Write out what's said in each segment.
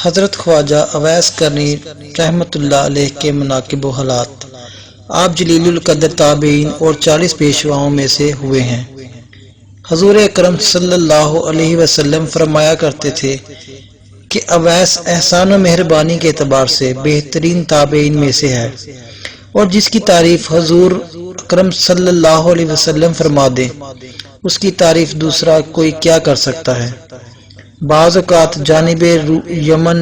حضرت خواجہ اویس کرنی رحمۃ اللہ علیہ کے مناقب و حالات۔ آپ جلیل القدر تابعین اور 40 پیشواؤں میں سے ہوئے ہیں۔ حضور اکرم صلی اللہ علیہ وسلم فرمایا کرتے تھے کہ اویس احسان و مہربانی کے اعتبار سے بہترین تابعین میں سے ہے، اور جس کی تعریف حضور اکرم صلی اللہ علیہ وسلم فرما دے اس کی تعریف دوسرا کوئی کیا کر سکتا ہے۔ بعض اوقات جانب یمن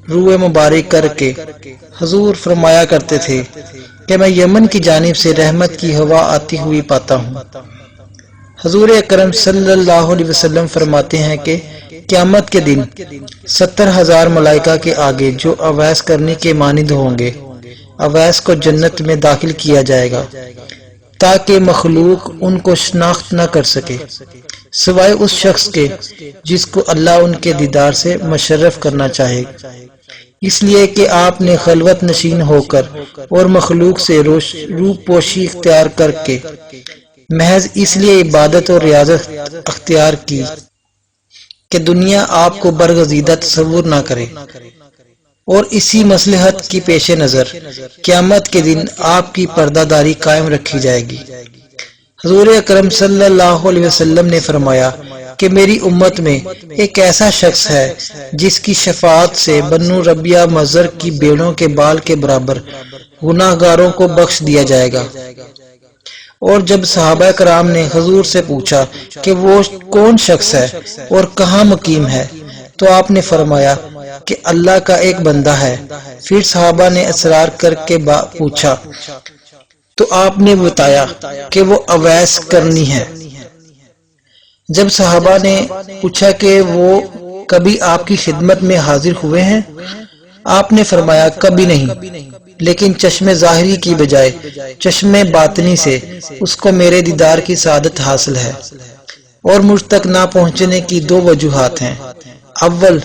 روح مبارک کر کے حضور فرمایا کرتے تھے کہ میں یمن کی جانب سے رحمت کی ہوا آتی ہوئی پاتا ہوں۔ حضور اکرم صلی اللہ علیہ وسلم فرماتے ہیں کہ قیامت کے دن 70,000 ملائکہ کے آگے جو اویس کرنی کے مانند ہوں گے، اویس کو جنت میں داخل کیا جائے گا تاکہ مخلوق ان کو شناخت نہ کر سکے سوائے اس شخص کے جس کو اللہ ان کے دیدار سے مشرف کرنا چاہے، اس لیے کہ آپ نے خلوت نشین ہو کر اور مخلوق سے روح پوشی اختیار کر کے محض اس لیے عبادت اور ریاضت اختیار کی کہ دنیا آپ کو برگزیدہ تصور نہ کرے، اور اسی مصلحت کی پیش نظر قیامت کے دن آپ کی پردہ داری قائم رکھی جائے گی۔ حضور اکرم صلی اللہ علیہ وسلم نے فرمایا کہ میری امت میں ایک ایسا شخص ہے جس کی شفاعت سے بنو ربیہ مضر کی بیڑوں کے بال کے برابر گناہ گاروں کو بخش دیا جائے گا۔ اور جب صحابہ کرام نے حضور سے پوچھا کہ وہ کون شخص ہے اور کہاں مقیم ہے تو آپ نے فرمایا کہ اللہ کا ایک بندہ ہے۔ پھر صحابہ نے اصرار کر کے پوچھا تو آپ نے بتایا کہ وہ اویس کرنی ہے۔ جب صحابہ نے پوچھا کہ وہ کبھی آپ کی خدمت میں حاضر ہوئے ہیں، آپ نے فرمایا کبھی نہیں، لیکن چشم ظاہری کی بجائے چشم باطنی سے اس کو میرے دیدار کی سعادت حاصل ہے، اور مجھ تک نہ پہنچنے کی دو وجوہات ہیں۔ اول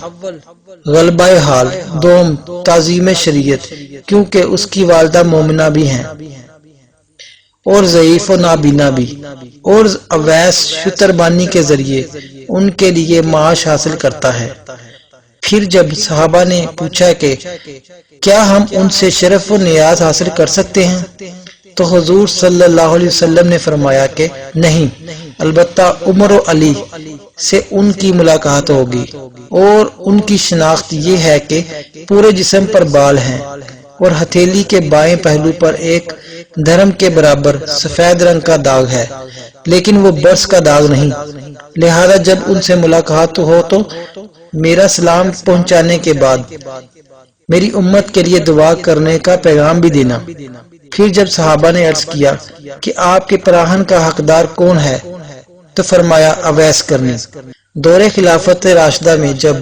غلبہ حال، دوم تعظیم شریعت، کیونکہ اس کی والدہ مومنہ بھی ہیں اور ضعیف و نابینا بھی، اور اویس شتربانی کے ذریعے ان کے لیے معاش حاصل کرتا ہے۔ پھر جب صحابہ نے پوچھا کہ کیا ہم ان سے شرف و نیاز حاصل کر سکتے ہیں تو حضور صلی اللہ علیہ وسلم نے فرمایا کہ نہیں، البتہ عمر و علی سے ان کی ملاقات ہوگی، اور ان کی شناخت یہ ہے کہ پورے جسم پر بال ہیں اور ہتھیلی کے بائیں پہلو پر ایک دھرم کے برابر سفید رنگ کا داغ ہے، لیکن وہ برس کا داغ نہیں۔ لہذا جب ان سے ملاقات ہو تو میرا سلام پہنچانے کے بعد میری امت کے لیے دعا کرنے کا پیغام بھی دینا۔ پھر جب صحابہ نے عرض کیا کہ آپ کے پراہن کا حقدار کون ہے تو فرمایا اویس کرنی۔ دور خلافت راشدہ میں جب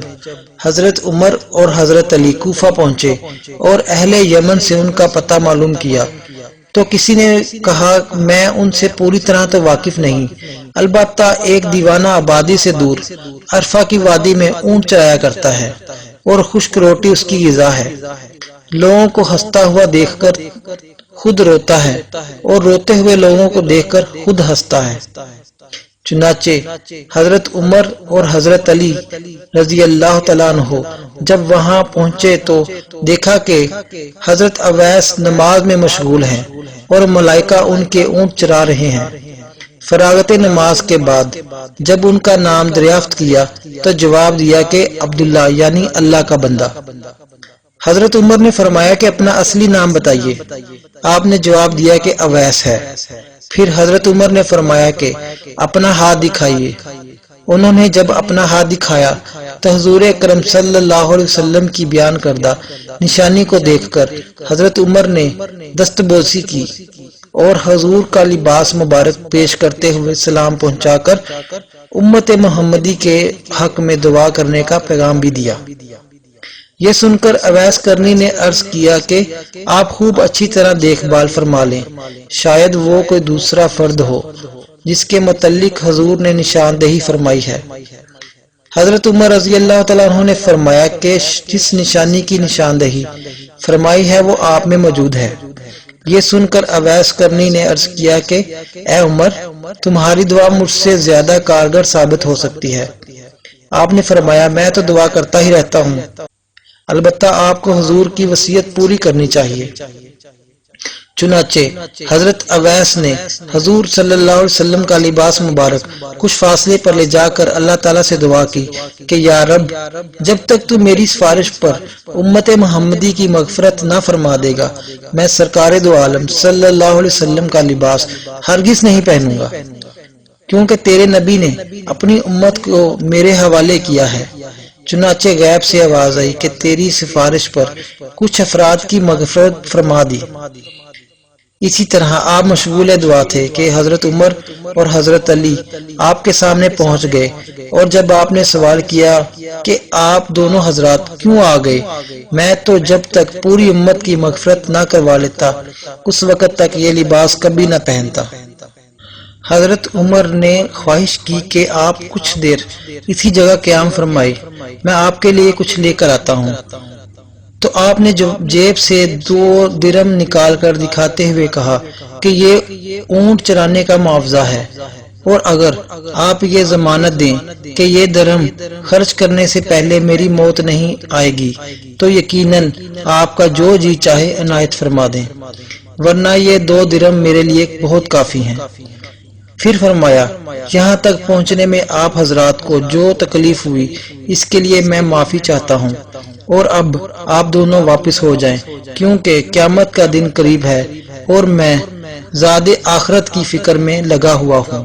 حضرت عمر اور حضرت علی کوفہ پہنچے اور اہل یمن سے ان کا پتہ معلوم کیا تو کسی نے کہا میں ان سے پوری طرح تو واقف نہیں، البتہ ایک دیوانہ آبادی سے دور عرفہ کی وادی میں اونٹ چرایا کرتا ہے اور خشک روٹی اس کی غذا ہے، لوگوں کو ہنستا ہوا دیکھ کر خود روتا ہے اور روتے ہوئے لوگوں کو دیکھ کر خود ہنستا ہے۔ چنانچہ حضرت عمر اور حضرت علی رضی اللہ تعالیٰ عنہ جب وہاں پہنچے تو دیکھا کہ حضرت اویس نماز میں مشغول ہیں اور ملائکہ ان کے اونٹ چرا رہے ہیں۔ فراغت نماز کے بعد جب ان کا نام دریافت کیا تو جواب دیا کہ عبداللہ یعنی اللہ کا بندہ۔ حضرت عمر نے فرمایا کہ اپنا اصلی نام بتائیے۔ آپ نے جواب دیا کہ اویس ہے۔ پھر حضرت عمر نے فرمایا کہ اپنا ہاتھ دکھائیے۔ انہوں نے جب اپنا ہاتھ دکھایا تو حضور اکرم صلی اللہ علیہ وسلم کی بیان کردہ نشانی کو دیکھ کر حضرت عمر نے دستبوسی کی اور حضور کا لباس مبارک پیش کرتے ہوئے سلام پہنچا کر امت محمدی کے حق میں دعا کرنے کا پیغام بھی دیا۔ یہ سن کر اویس کرنی نے عرض کیا کہ آپ خوب اچھی طرح دیکھ بھال فرما لیں، شاید وہ کوئی دوسرا فرد ہو جس کے متعلق حضور نے نشاندہی فرمائی ہے۔ حضرت عمر رضی اللہ تعالیٰ عنہ نے فرمایا کہ جس نشانی کی نشاندہی فرمائی ہے وہ آپ میں موجود ہے۔ یہ سن کر اویس کرنی نے عرض کیا کہ اے عمر، تمہاری دعا مجھ سے زیادہ کارگر ثابت ہو سکتی ہے۔ آپ نے فرمایا میں تو دعا کرتا ہی رہتا ہوں۔ البتہ آپ کو حضور کی وصیت پوری کرنی چاہیے۔ چنانچہ حضرت اویس نے حضور صلی اللہ علیہ وسلم کا لباس مبارک کچھ فاصلے پر لے جا کر اللہ تعالیٰ سے دعا کی کہ یا رب، جب تک تو میری سفارش پر امت محمدی کی مغفرت نہ فرما دے گا، میں سرکار دو عالم صلی اللہ علیہ وسلم کا لباس ہرگز نہیں پہنوں گا، کیونکہ تیرے نبی نے اپنی امت کو میرے حوالے کیا ہے۔ چنانچہ غیب سے آواز آئی کہ تیری سفارش پر کچھ افراد کی مغفرت فرما دی۔ اسی طرح آپ مشغول دعا تھے کہ حضرت عمر اور حضرت علی آپ کے سامنے پہنچ گئے، اور جب آپ نے سوال کیا کہ آپ دونوں حضرات کیوں آ گئے، میں تو جب تک پوری امت کی مغفرت نہ کروا لیتا اس وقت تک یہ لباس کبھی نہ پہنتا۔ حضرت عمر نے خواہش کی کہ آپ کچھ دیر اسی جگہ قیام فرمائے، میں آپ کے لیے کچھ لے کر آتا ہوں۔ تو آپ نے جیب سے 2 درم نکال کر دکھاتے ہوئے کہا کہ یہ اونٹ چرانے کا معاوضہ ہے، اور اگر آپ یہ ضمانت دیں کہ یہ درم خرچ کرنے سے پہلے میری موت نہیں آئے گی تو یقیناً آپ کا جو جی چاہے عنایت فرما دیں، ورنہ یہ 2 درم میرے لیے بہت کافی ہیں۔ پھر فرمایا، یہاں تک پہنچنے میں آپ حضرات کو جو تکلیف ہوئی اس کے لیے میں معافی چاہتا ہوں، اور اب آپ دونوں واپس ہو جائیں، کیونکہ قیامت کا دن قریب ہے اور میں زاد آخرت کی فکر میں لگا ہوا ہوں۔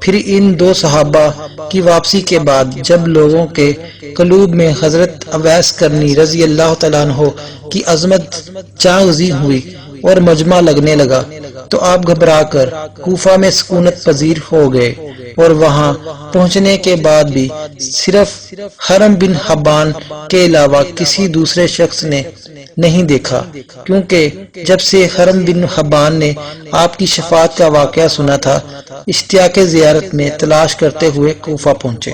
پھر ان 2 صحابہ کی واپسی کے بعد جب لوگوں کے قلوب میں حضرت اویس کرنی رضی اللہ تعالیٰ عنہ کی عظمت جاگزی ہوئی اور مجمع لگنے لگا تو آپ گھبرا کر کوفہ میں سکونت پذیر ہو گئے، اور وہاں پہنچنے کے بعد بھی صرف حرم بن حبان کے علاوہ کسی دوسرے شخص نے نہیں دیکھا، کیونکہ جب سے حرم بن حبان نے آپ کی شفاعت کا واقعہ سنا تھا، اشتیاق زیارت میں تلاش کرتے ہوئے کوفہ پہنچے۔